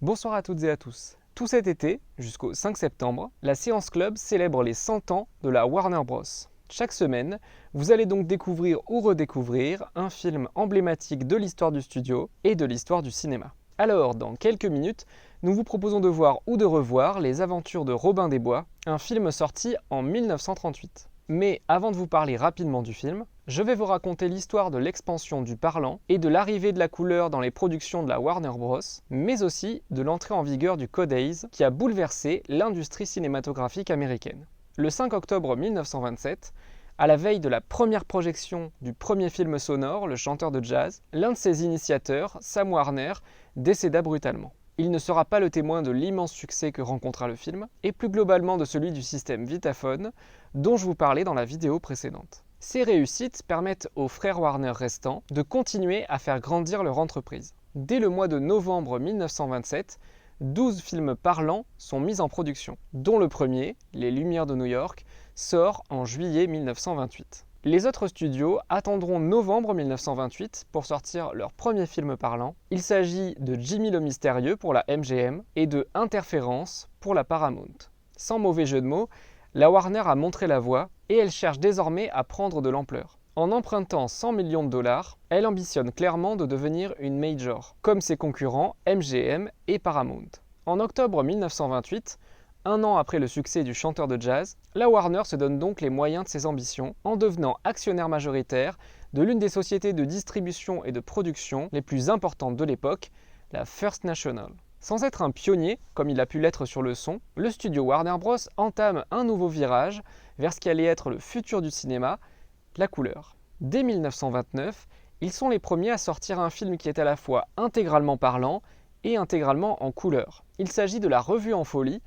Bonsoir à toutes et à tous. Tout cet été, jusqu'au 5 septembre, la Séance Club célèbre les 100 ans de la Warner Bros. Chaque semaine, vous allez donc découvrir ou redécouvrir un film emblématique de l'histoire du studio et de l'histoire du cinéma. Alors, dans quelques minutes, nous vous proposons de voir ou de revoir Les Aventures de Robin des Bois, un film sorti en 1938. Mais avant de vous parler rapidement du film, je vais vous raconter l'histoire de l'expansion du parlant et de l'arrivée de la couleur dans les productions de la Warner Bros, mais aussi de l'entrée en vigueur du Code Hays qui a bouleversé l'industrie cinématographique américaine. Le 5 octobre 1927, à la veille de la première projection du premier film sonore, Le chanteur de jazz, l'un de ses initiateurs, Sam Warner, décéda brutalement. Il ne sera pas le témoin de l'immense succès que rencontra le film, et plus globalement de celui du système Vitaphone, dont je vous parlais dans la vidéo précédente. Ces réussites permettent aux frères Warner restants de continuer à faire grandir leur entreprise. Dès le mois de novembre 1927, 12 films parlants sont mis en production, dont le premier, Les Lumières de New York, sort en juillet 1928. Les autres studios attendront novembre 1928 pour sortir leur premier film parlant. Il s'agit de Jimmy le Mystérieux pour la MGM et de Interférence pour la Paramount. Sans mauvais jeu de mots, la Warner a montré la voie et elle cherche désormais à prendre de l'ampleur. En empruntant 100 millions de dollars, elle ambitionne clairement de devenir une major, comme ses concurrents MGM et Paramount. En octobre 1928, un an après le succès du chanteur de jazz, la Warner se donne donc les moyens de ses ambitions en devenant actionnaire majoritaire de l'une des sociétés de distribution et de production les plus importantes de l'époque, la First National. Sans être un pionnier, comme il a pu l'être sur le son, le studio Warner Bros. Entame un nouveau virage vers ce qui allait être le futur du cinéma, la couleur. Dès 1929, ils sont les premiers à sortir un film qui est à la fois intégralement parlant et intégralement en couleur. Il s'agit de La Revue en folie,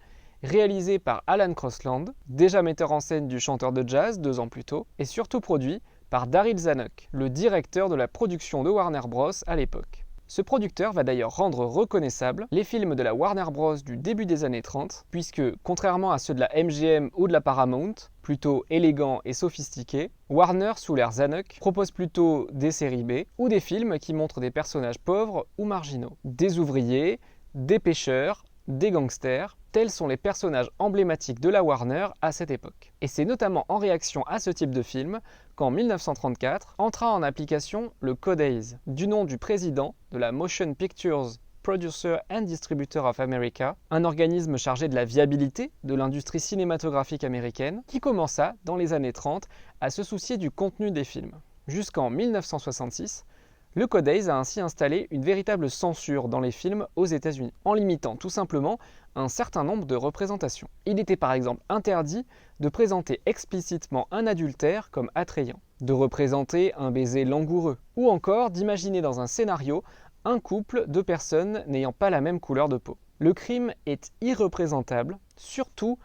réalisé par Alan Crosland, déjà metteur en scène du chanteur de jazz 2 ans plus tôt, et surtout produit par Daryl Zanuck, le directeur de la production de Warner Bros. À l'époque. Ce producteur va d'ailleurs rendre reconnaissables les films de la Warner Bros. Du début des années 30, puisque, contrairement à ceux de la MGM ou de la Paramount, plutôt élégants et sophistiqués, Warner, sous l'ère Zanuck, propose plutôt des séries B ou des films qui montrent des personnages pauvres ou marginaux. Des ouvriers, des pêcheurs, des gangsters, tels sont les personnages emblématiques de la Warner à cette époque. Et c'est notamment en réaction à ce type de film qu'en 1934 entra en application le Code Hays, du nom du président de la Motion Pictures Producer and Distributor of America, un organisme chargé de la viabilité de l'industrie cinématographique américaine, qui commença dans les années 30 à se soucier du contenu des films. Jusqu'en 1966, le Code Hays a ainsi installé une véritable censure dans les films aux États-Unis, en limitant tout simplement un certain nombre de représentations. Il était par exemple interdit de présenter explicitement un adultère comme attrayant, de représenter un baiser langoureux, ou encore d'imaginer dans un scénario un couple de personnes n'ayant pas la même couleur de peau. Le crime est irreprésentable, surtout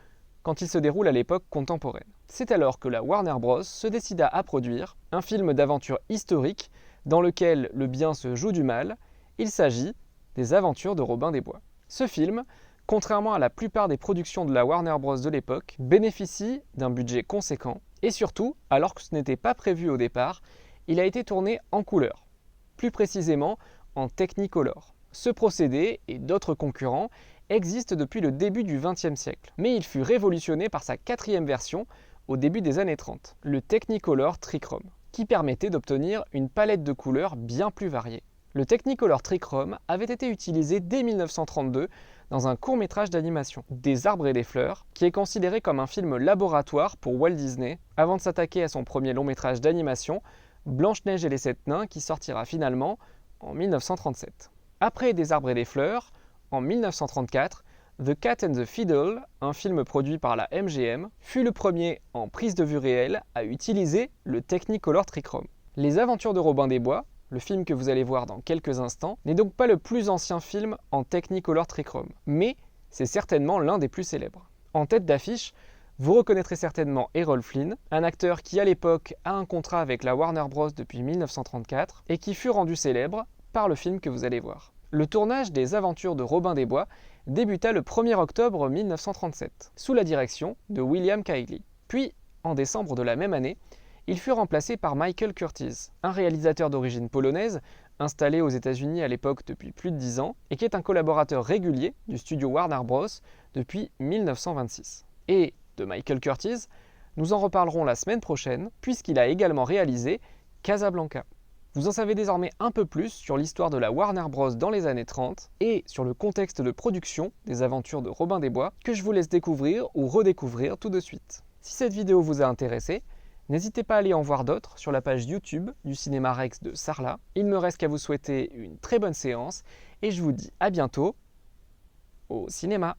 quand il se déroule à l'époque contemporaine. C'est alors que la Warner Bros. Se décida à produire un film d'aventure historique dans lequel le bien se joue du mal. Il s'agit des Aventures de Robin des Bois. Ce film, contrairement à la plupart des productions de la Warner Bros. De l'époque, bénéficie d'un budget conséquent et surtout, alors que ce n'était pas prévu au départ, il a été tourné en couleur, plus précisément en Technicolor. Ce procédé et d'autres concurrents existent depuis le début du XXe siècle, mais il fut révolutionné par sa 4e version au début des années 30, le Technicolor Trichrome, qui permettait d'obtenir une palette de couleurs bien plus variée. Le Technicolor Trichrome avait été utilisé dès 1932 dans un court-métrage d'animation, Des arbres et des fleurs, qui est considéré comme un film laboratoire pour Walt Disney, avant de s'attaquer à son premier long-métrage d'animation, Blanche-Neige et les 7 nains, qui sortira finalement en 1937. Après Des arbres et des fleurs, en 1934, The Cat and the Fiddle, un film produit par la MGM, fut le premier en prise de vue réelle à utiliser le Technicolor Trichrome. Les Aventures de Robin des Bois, le film que vous allez voir dans quelques instants, n'est donc pas le plus ancien film en Technicolor Trichrome, mais c'est certainement l'un des plus célèbres. En tête d'affiche, vous reconnaîtrez certainement Errol Flynn, un acteur qui à l'époque a un contrat avec la Warner Bros. Depuis 1934 et qui fut rendu célèbre par le film que vous allez voir. Le tournage des Aventures de Robin des Bois débuta le 1er octobre 1937, sous la direction de William Kiley. Puis, en décembre de la même année, il fut remplacé par Michael Curtiz, un réalisateur d'origine polonaise installé aux États-Unis à l'époque depuis plus de 10 ans et qui est un collaborateur régulier du studio Warner Bros. Depuis 1926. Et de Michael Curtiz, nous en reparlerons la semaine prochaine puisqu'il a également réalisé Casablanca. Vous en savez désormais un peu plus sur l'histoire de la Warner Bros. Dans les années 30 et sur le contexte de production des aventures de Robin des Bois que je vous laisse découvrir ou redécouvrir tout de suite. Si cette vidéo vous a intéressé, n'hésitez pas à aller en voir d'autres sur la page YouTube du Cinéma Rex de Sarlat. Il ne me reste qu'à vous souhaiter une très bonne séance et je vous dis à bientôt au cinéma.